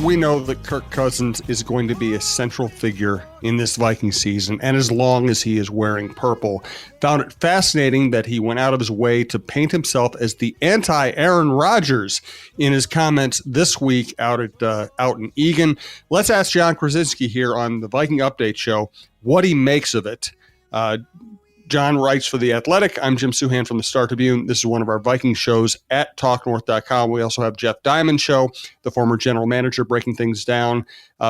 We know that Kirk Cousins is going to be a central figure in this Viking season, and as long as he is wearing purple. Found it fascinating that he went out of his way to paint himself as the anti-Aaron Rodgers in his comments this week out in Egan. Let's ask John Krasinski here on the Viking Update Show what he makes of it. John writes for The Athletic. I'm Jim Suhan from the Star Tribune. This is one of our Viking shows at talknorth.com. We also have Jeff Diamond Show, the former general manager, breaking things down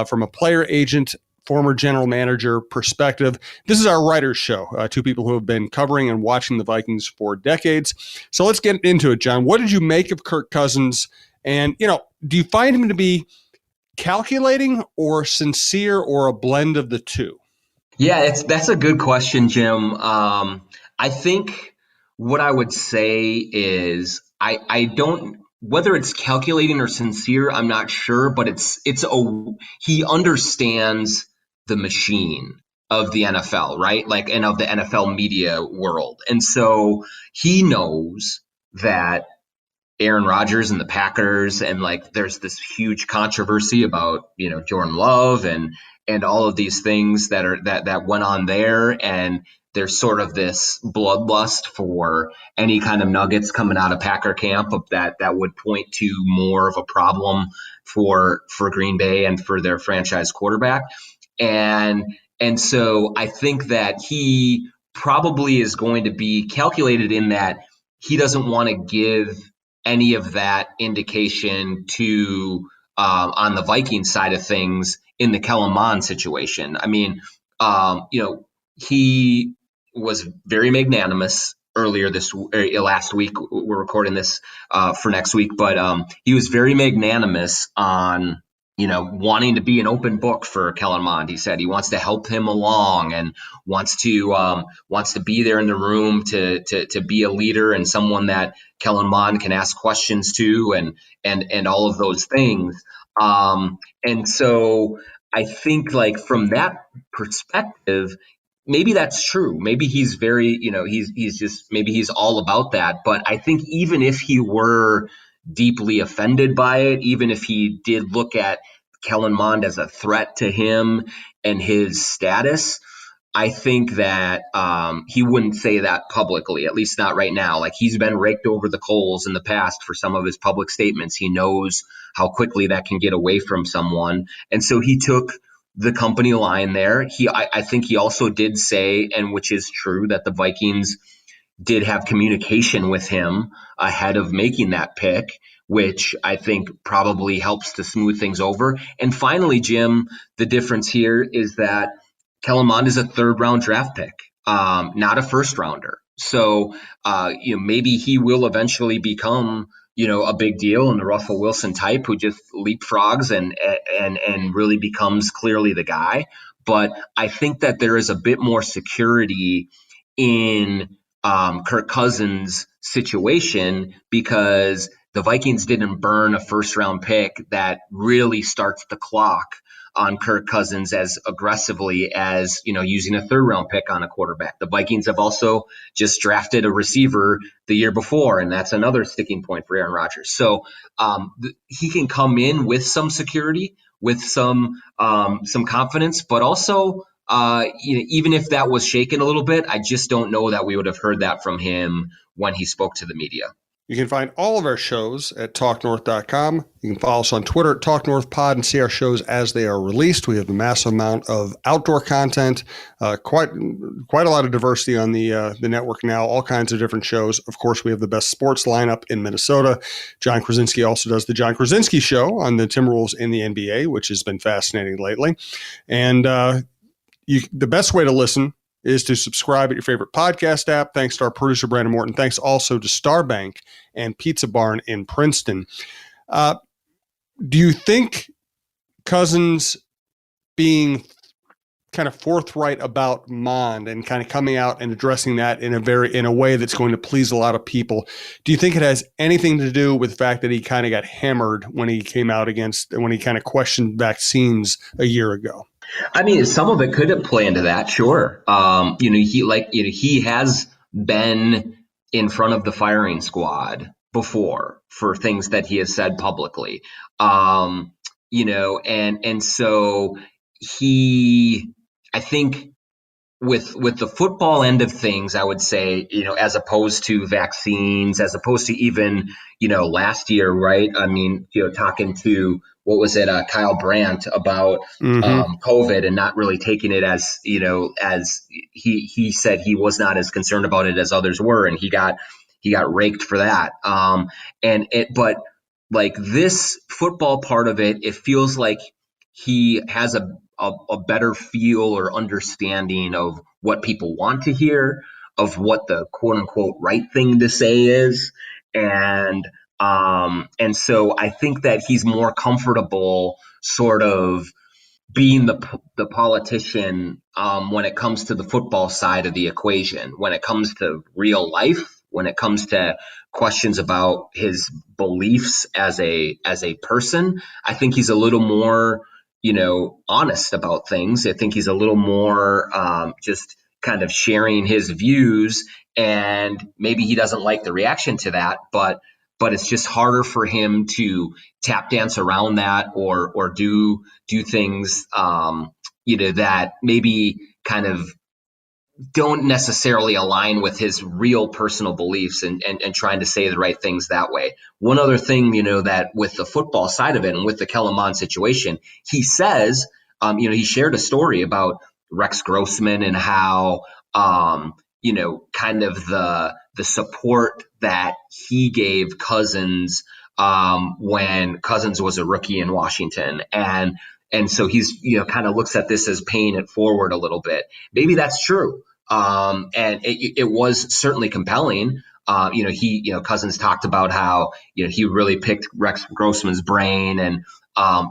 from a player agent, former general manager perspective. This is our writer's show, two people who have been covering and watching the Vikings for decades. So let's get into it, John. What did you make of Kirk Cousins? And, do you find him to be calculating or sincere or a blend of the two? Yeah, that's a good question, Jim. I think what I would say is I don't, whether it's calculating or sincere, I'm not sure, but he understands the machine of the NFL, right? And of the NFL media world. And so he knows that Aaron Rodgers and the Packers, and there's this huge controversy about Jordan Love and all of these things that went on there, and there's sort of this bloodlust for any kind of nuggets coming out of Packer camp that would point to more of a problem for Green Bay and for their franchise quarterback, and so I think that he probably is going to be calculated in that he doesn't want to give any of that indication to on the Viking side of things in the Kellen Mond situation. I mean, he was very magnanimous earlier last week. We're recording this for next week, but he was very magnanimous on wanting to be an open book for Kellen Mond. He said he wants to help him along and wants to be there in the room to be a leader and someone that Kellen Mond can ask questions to and all of those things. And so I think from that perspective, maybe that's true. Maybe he's very, maybe he's all about that. But I think even if he were deeply offended by it, even if he did look at Kellen Mond as a threat to him and his status, I think that he wouldn't say that publicly, at least not right now. He's been raked over the coals in the past for some of his public statements. He knows how quickly that can get away from someone. And so he took the company line there. I think he also did say, and which is true, that the Vikings did have communication with him ahead of making that pick, which I think probably helps to smooth things over. And finally, Jim, the difference here is that Kellen Mond is a third-round draft pick, not a first-rounder. So, maybe he will eventually become, a big deal in the Russell Wilson type who just leapfrogs and really becomes clearly the guy. But I think that there is a bit more security in Kirk Cousins' situation because the Vikings didn't burn a first-round pick that really starts the clock on Kirk Cousins as aggressively as, using a third-round pick on a quarterback. The Vikings have also just drafted a receiver the year before, and that's another sticking point for Aaron Rodgers. So he can come in with some security, with some confidence, but also even if that was shaken a little bit, I just don't know that we would have heard that from him when he spoke to the media. You can find all of our shows at talknorth.com. You can follow us on Twitter at TalkNorthPod and see our shows as they are released. We have a massive amount of outdoor content, quite a lot of diversity on the network now, all kinds of different shows. Of course, we have the best sports lineup in Minnesota. John Krasinski also does the John Krasinski Show on the Timberwolves in the NBA, which has been fascinating lately. And the best way to listen is to subscribe at your favorite podcast app. Thanks to our producer, Brandon Morton. Thanks also to Starbank and Pizza Barn in Princeton. Do you think Cousins being kind of forthright about Mond and kind of coming out and addressing that in a way that's going to please a lot of people, do you think it has anything to do with the fact that he kind of got hammered when he came out when he kind of questioned vaccines a year ago? I mean, some of it could play into that, sure. He has been in front of the firing squad before for things that he has said publicly. and so he, I think with the football end of things, I would say, as opposed to vaccines, as opposed to even, last year, right? I mean, talking to, what was it, Kyle Brandt about Mm-hmm. COVID and not really taking it as, as he said he was not as concerned about it as others were, and he got raked for that. But like this football part of it, it feels like he has a better feel or understanding of what people want to hear, of what the quote unquote right thing to say is. And so I think that he's more comfortable sort of being the politician when it comes to the football side of the equation. When it comes to real life, when it comes to questions about his beliefs as a person, I think he's a little more, honest about things. I think he's a little more just kind of sharing his views, and maybe he doesn't like the reaction to that, but it's just harder for him to tap dance around that, or do things that maybe kind of don't necessarily align with his real personal beliefs, and trying to say the right things that way. One other thing, that with the football side of it and with the Kellen Mond situation, he says, he shared a story about Rex Grossman and how, kind of the support that he gave Cousins when Cousins was a rookie in Washington. And so he's, kind of looks at this as paying it forward a little bit. Maybe that's true. And it was certainly compelling. Cousins talked about how, he really picked Rex Grossman's brain and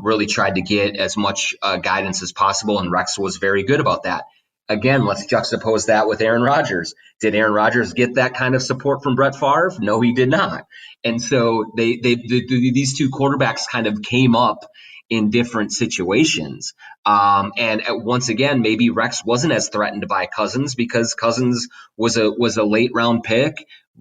really tried to get as much guidance as possible. And Rex was very good about that. Again, let's juxtapose that with Aaron Rodgers. Did Aaron Rodgers get that kind of support from Brett Favre? No, he did not. And so these two quarterbacks kind of came up in different situations. And once again, maybe Rex wasn't as threatened by Cousins because Cousins was a late round pick.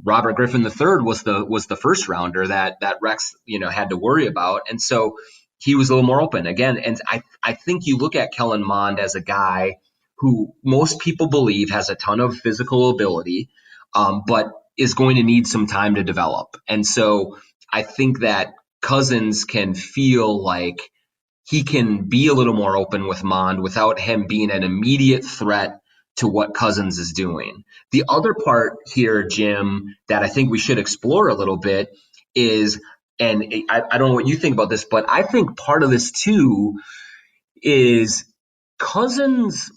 Robert Griffin III was the first rounder that Rex had to worry about, and so he was a little more open again. And I think you look at Kellen Mond as a guy who most people believe has a ton of physical ability, but is going to need some time to develop. And so I think that Cousins can feel like he can be a little more open with Mond without him being an immediate threat to what Cousins is doing. The other part here, Jim, that I think we should explore a little bit is, and I don't know what you think about this, but I think part of this too is Cousins,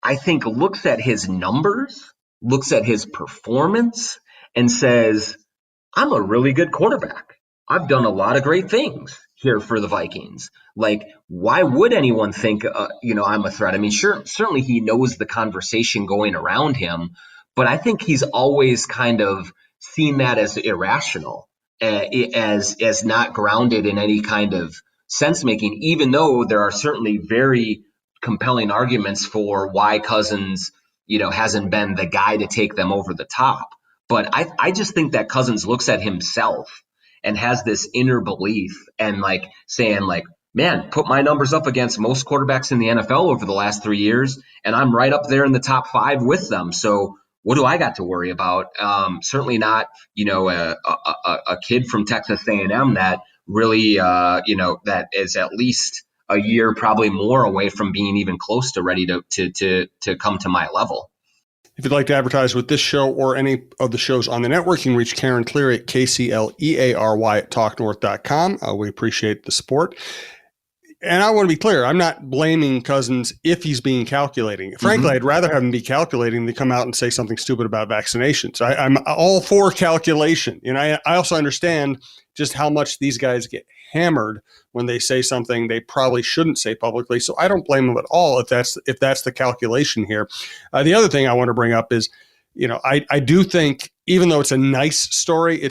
I think, looks at his numbers, looks at his performance, and says, I'm a really good quarterback. I've done a lot of great things here for the Vikings. Like, why would anyone think, I'm a threat? I mean, sure, certainly he knows the conversation going around him, but I think he's always kind of seen that as irrational, as not grounded in any kind of sense making, even though there are certainly very compelling arguments for why Cousins, hasn't been the guy to take them over the top. But I just think that Cousins looks at himself and has this inner belief and like saying like, man, put my numbers up against most quarterbacks in the NFL over the last 3 years, and I'm right up there in the top 5 with them. So what do I got to worry about? Certainly not, a kid from Texas A&M that really, that is at least a year, probably more away from being even close to ready to come to my level. If you'd like to advertise with this show or any of the shows on the network, you can reach Karen Cleary at KCLEARY at talknorth.com. We appreciate the support. And I want to be clear, I'm not blaming Cousins if he's being calculating. Frankly, I'd rather have him be calculating than come out and say something stupid about vaccinations. I'm all for calculation. I also understand just how much these guys get hammered when they say something they probably shouldn't say publicly. So I don't blame them at all if that's the calculation here. The other thing I want to bring up is, I do think, even though it's a nice story,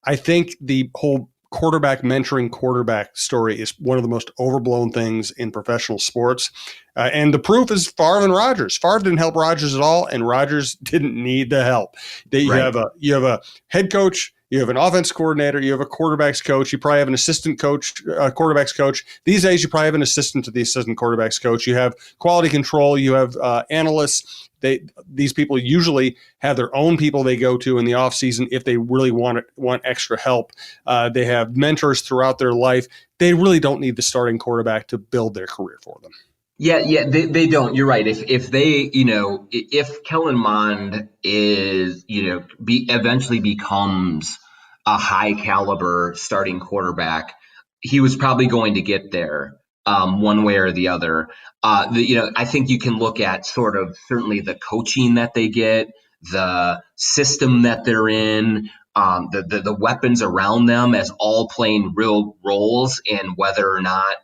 I think the whole quarterback mentoring quarterback story is one of the most overblown things in professional sports. And the proof is Favre and Rodgers. Favre didn't help Rodgers at all, and Rodgers didn't need the help. You have a head coach You have an offense coordinator. You have a quarterbacks coach. You probably have an assistant coach, quarterbacks coach. These days, you probably have an assistant to the assistant quarterbacks coach. You have quality control. You have analysts. These people usually have their own people they go to in the offseason if they really want extra help. They have mentors throughout their life. They really don't need the starting quarterback to build their career for them. Yeah, they don't. You're right. If they, if Kellen Mond is, eventually becomes a high caliber starting quarterback, he was probably going to get there, one way or the other. I think you can look at sort of certainly the coaching that they get, the system that they're in, the weapons around them as all playing real roles in whether or not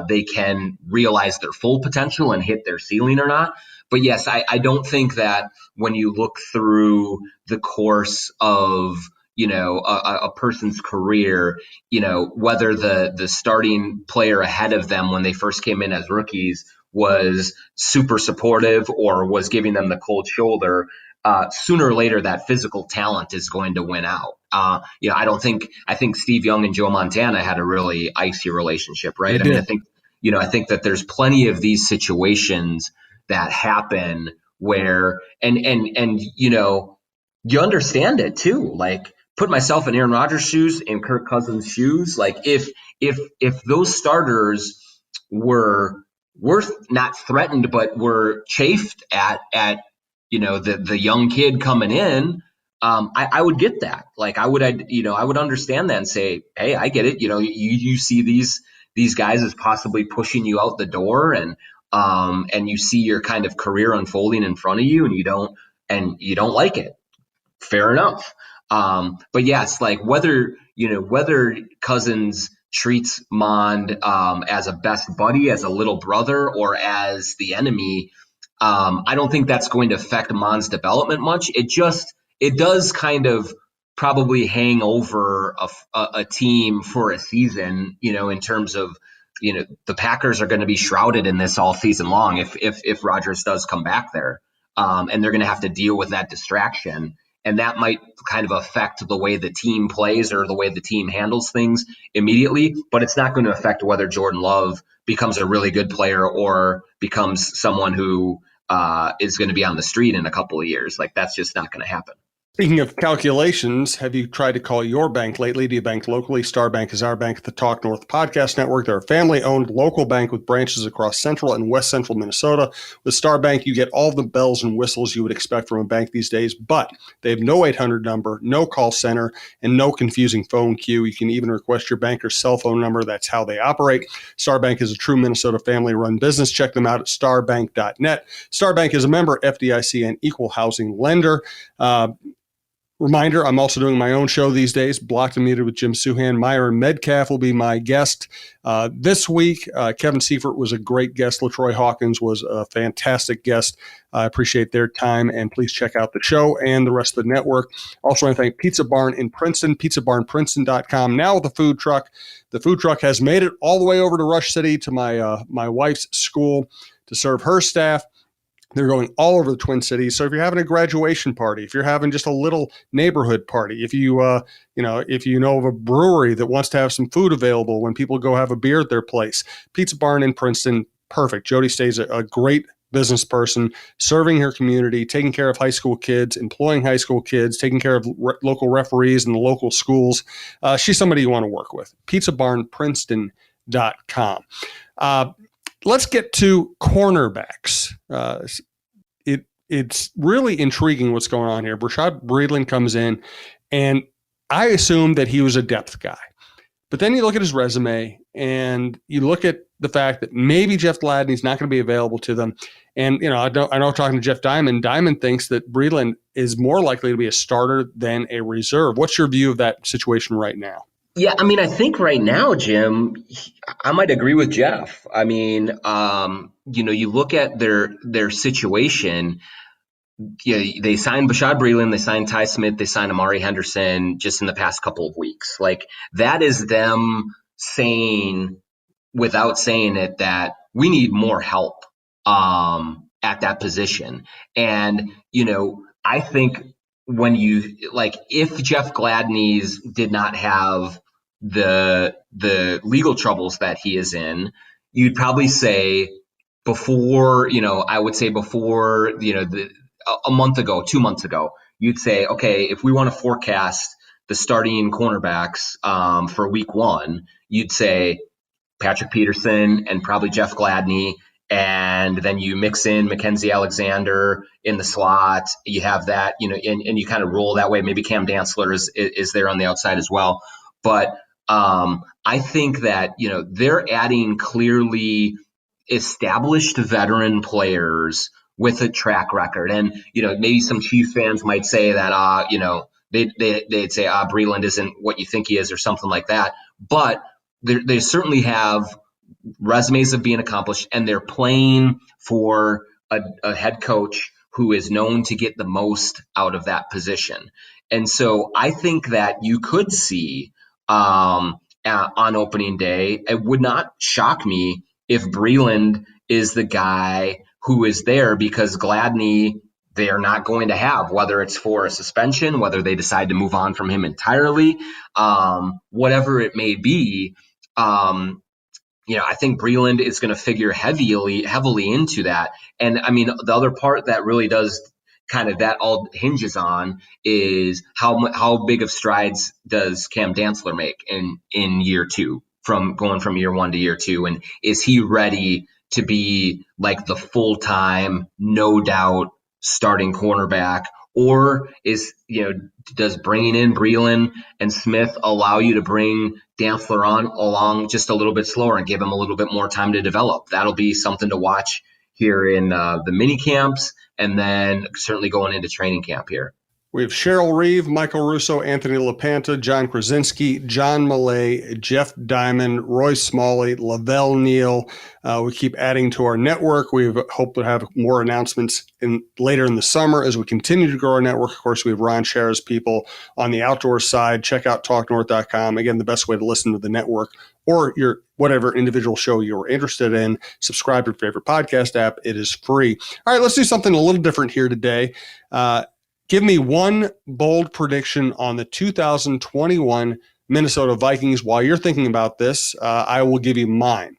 they can realize their full potential and hit their ceiling or not. But yes, I don't think that when you look through the course of a person's career, whether the starting player ahead of them when they first came in as rookies was super supportive or was giving them the cold shoulder, sooner or later that physical talent is going to win out. I think Steve Young and Joe Montana had a really icy relationship, right? I mean, I think that there's plenty of these situations that happen where, and you understand it too. Like, put myself in Aaron Rodgers' shoes, in Kirk Cousins' shoes. Like, if those starters were not threatened, but were chafed at the young kid coming in, I would get that. Like, I would understand that and say, hey, I get it. You see these guys as possibly pushing you out the door, and you see your kind of career unfolding in front of you, and you don't like it. Fair enough. But yes, like whether Cousins treats Mond as a best buddy, as a little brother, or as the enemy, I don't think that's going to affect Mond's development much. It does kind of probably hang over a team for a season, in terms of, the Packers are going to be shrouded in this all season long if Rodgers does come back there. And they're going to have to deal with that distraction. And that might kind of affect the way the team plays or the way the team handles things immediately, but it's not going to affect whether Jordan Love becomes a really good player or becomes someone who is going to be on the street in a couple of years. Like, that's just not going to happen. Speaking of calculations, have you tried to call your bank lately? Do you bank locally? Star Bank is our bank at the Talk North Podcast Network. They're a family-owned local bank with branches across central and west central Minnesota. With Star Bank, you get all the bells and whistles you would expect from a bank these days, but they have no 800 number, no call center, and no confusing phone queue. You can even request your banker's cell phone number. That's how they operate. Star Bank is a true Minnesota family-run business. Check them out at starbank.net. Star Bank is a member FDIC and equal housing lender. Reminder, I'm also doing my own show these days, Blocked and Muted with Jim Suhan. Myron Medcalf will be my guest this week. Kevin Seifert was a great guest. LaTroy Hawkins was a fantastic guest. I appreciate their time, and please check out the show and the rest of the network. Also, I want to thank Pizza Barn in Princeton, pizzabarnprinceton.com. Now with the food truck. The food truck has made it all the way over to Rush City to my wife's school to serve her staff. They're going all over the Twin Cities. So if you're having a graduation party, if you're having just a little neighborhood party, if you know of a brewery that wants to have some food available when people go have a beer at their place, Pizza Barn in Princeton, perfect. Jody Stays a great business person, serving her community, taking care of high school kids, employing high school kids, taking care of local referees in the local schools. She's somebody you want to work with. pizzabarnprinceton.com. Let's get to cornerbacks. It's really intriguing what's going on here. Bashaud Breeland comes in, and I assumed that he was a depth guy. But then you look at his resume, and you look at the fact that maybe Jeff Gladney's not going to be available to them. And I know talking to Jeff Diamond, Diamond thinks that Breeland is more likely to be a starter than a reserve. What's your view of that situation right now? Yeah, I mean, I think right now, Jim, I might agree with Jeff. I mean, you look at their situation. They signed Bashaud Breeland, they signed Ty Smith, they signed Amari Henderson just in the past couple of weeks. Like, that is them saying, without saying it, that we need more help at that position. And I think when you like, if Jeff Gladney's did not have the legal troubles that he is in, you'd probably say before, I would say before, a month ago, 2 months ago, you'd say, okay, if we want to forecast the starting cornerbacks for week one, you'd say Patrick Peterson and probably Jeff Gladney. And then you mix in Mackenzie Alexander in the slot. You have that, and you kind of roll that way. Maybe Cam Dantzler is there on the outside as well. But I think that, they're adding clearly established veteran players with a track record. And, maybe some Chiefs fans might say that, they'd say, Breland isn't what you think he is or something like that. But they certainly have resumes of being accomplished, and they're playing for a head coach who is known to get the most out of that position. And so I think that you could see on opening day, it would not shock me if Breland is the guy who is there, because Gladney, they are not going to have, whether it's for a suspension, whether they decide to move on from him entirely, whatever it may be. I think Breland is going to figure heavily into that. And I mean, the other part that really does kind of that all hinges on is how big of strides does Cam Dantzler make in year two, from going from year one to year two, and is he ready to be like the full-time, no doubt starting cornerback? Or does bringing in Breland and Smith allow you to bring Dantzler along just a little bit slower and give him a little bit more time to develop? That'll be something to watch here in the mini camps, and then certainly going into training camp here. We have Cheryl Reeve, Michael Russo, Anthony LaPanta, John Krasinski, John Millay, Jeff Diamond, Roy Smalley, Lavelle Neal. We keep adding to our network. We hope to have more announcements later in the summer as we continue to grow our network. Of course, we have Ron Shara's people on the outdoor side. Check out talknorth.com. Again, the best way to listen to the network or your whatever individual show you're interested in. Subscribe to your favorite podcast app. It is free. All right, let's do something a little different here today. Give me one bold prediction on the 2021 Minnesota Vikings. While you're thinking about this, I will give you mine.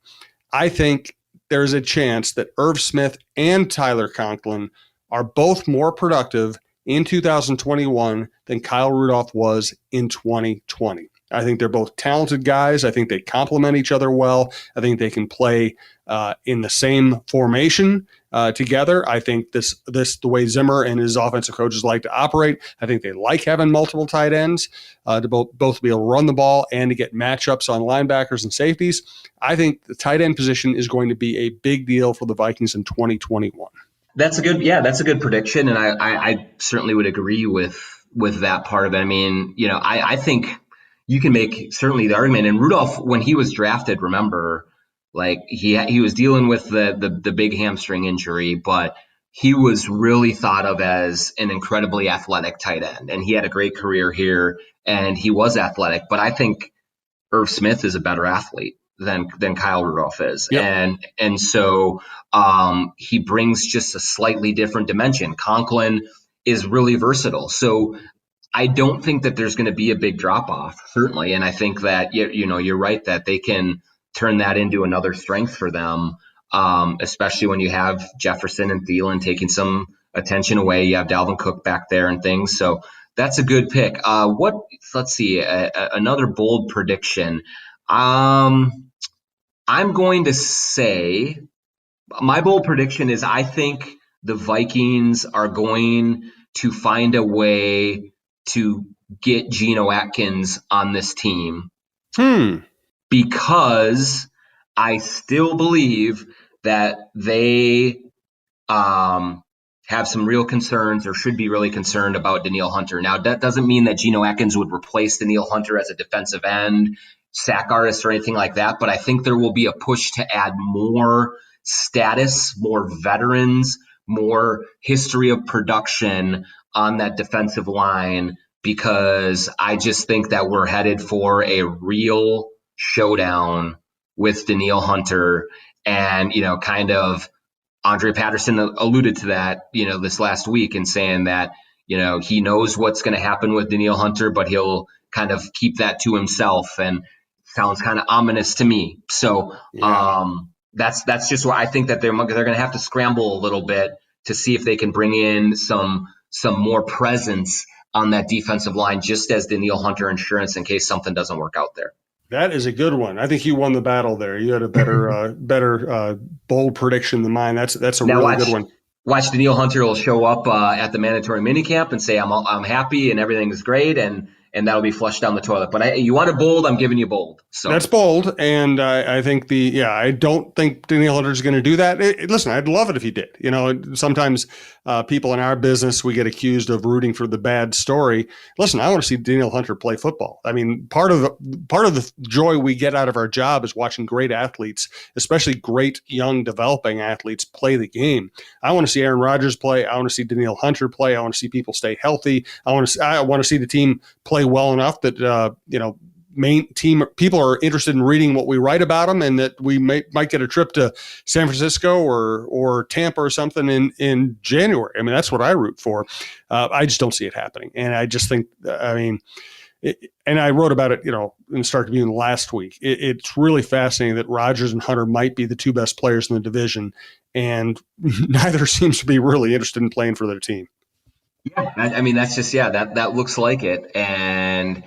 I think there's a chance that Irv Smith and Tyler Conklin are both more productive in 2021 than Kyle Rudolph was in 2020. I think they're both talented guys. I think they complement each other well. I think they can play in the same formation together. I think this the way Zimmer and his offensive coaches like to operate. I think they like having multiple tight ends to both be able to run the ball and to get matchups on linebackers and safeties. I think the tight end position is going to be a big deal for the Vikings in 2021. That's a good prediction, and I certainly would agree with that part of it. I mean, I think you can make certainly the argument. And Rudolph, when he was drafted, remember, like he was dealing with the big hamstring injury, but he was really thought of as an incredibly athletic tight end, and he had a great career here, and he was athletic. But I think Irv Smith is a better athlete than Kyle Rudolph is. Yep. And so he brings just a slightly different dimension. Conklin is really versatile. So I don't think that there's going to be a big drop off, certainly. And I think that, you're right that they can turn that into another strength for them, especially when you have Jefferson and Thielen taking some attention away. You have Dalvin Cook back there and things. So that's a good pick. Let's see, another bold prediction. I'm going to say my bold prediction is I think the Vikings are going to find a way to get Geno Atkins on this team. Because I still believe that they have some real concerns, or should be really concerned about Danielle Hunter. Now, that doesn't mean that Geno Atkins would replace Danielle Hunter as a defensive end, sack artist, or anything like that, but I think there will be a push to add more status, more veterans, more history of production on that defensive line, because I just think that we're headed for a real showdown with Danielle Hunter. And, kind of Andre Patterson alluded to that, this last week, and saying that, he knows what's going to happen with Danielle Hunter, but he'll kind of keep that to himself, and sounds kind of ominous to me. So that's just why I think that they're going to have to scramble a little bit to see if they can bring in some more presence on that defensive line, just as Danielle Hunter insurance in case something doesn't work out there. That is a good one. I think you won the battle there. You had a better bold prediction than mine. That's a really good one. Watch Danielle Hunter will show up at the mandatory minicamp and say, I'm happy and everything is great, and that'll be flushed down the toilet. But you wanted bold, I'm giving you bold. So that's bold, and I think I don't think Danielle Hunter is going to do that. Listen, I'd love it if he did. Sometimes people in our business, we get accused of rooting for the bad story. Listen, I want to see Danielle Hunter play football. I mean, part of the joy we get out of our job is watching great athletes, especially great young developing athletes, play the game. I want to see Aaron Rodgers play. I want to see Danielle Hunter play. I want to see people stay healthy. I want to see the team play well enough that main team people are interested in reading what we write about them, and that we might get a trip to San Francisco or Tampa or something in January. I mean, that's what I root for. I just don't see it happening, and I just think, and I wrote about it, in Start Tribune last week. It's really fascinating that Rodgers and Hunter might be the two best players in the division, and neither seems to be really interested in playing for their team. Yeah, I mean, that's just, that looks like it. And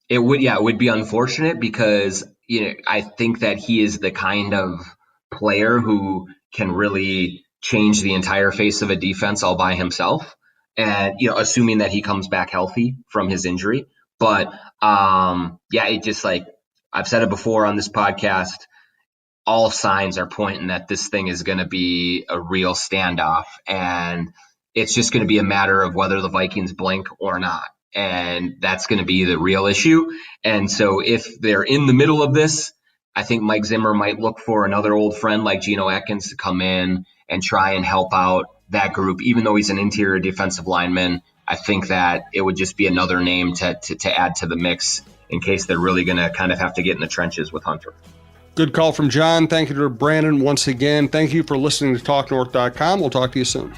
it would be unfortunate because, I think that he is the kind of player who can really change the entire face of a defense all by himself. And, assuming that he comes back healthy from his injury. But it just, like I've said it before on this podcast, all signs are pointing that this thing is going to be a real standoff. And it's just going to be a matter of whether the Vikings blink or not. And that's going to be the real issue. And so if they're in the middle of this, I think Mike Zimmer might look for another old friend like Geno Atkins to come in and try and help out that group. Even though he's an interior defensive lineman, I think that it would just be another name to add to the mix in case they're really going to kind of have to get in the trenches with Hunter. Good call from John. Thank you to Brandon once again. Thank you for listening to TalkNorth.com. We'll talk to you soon.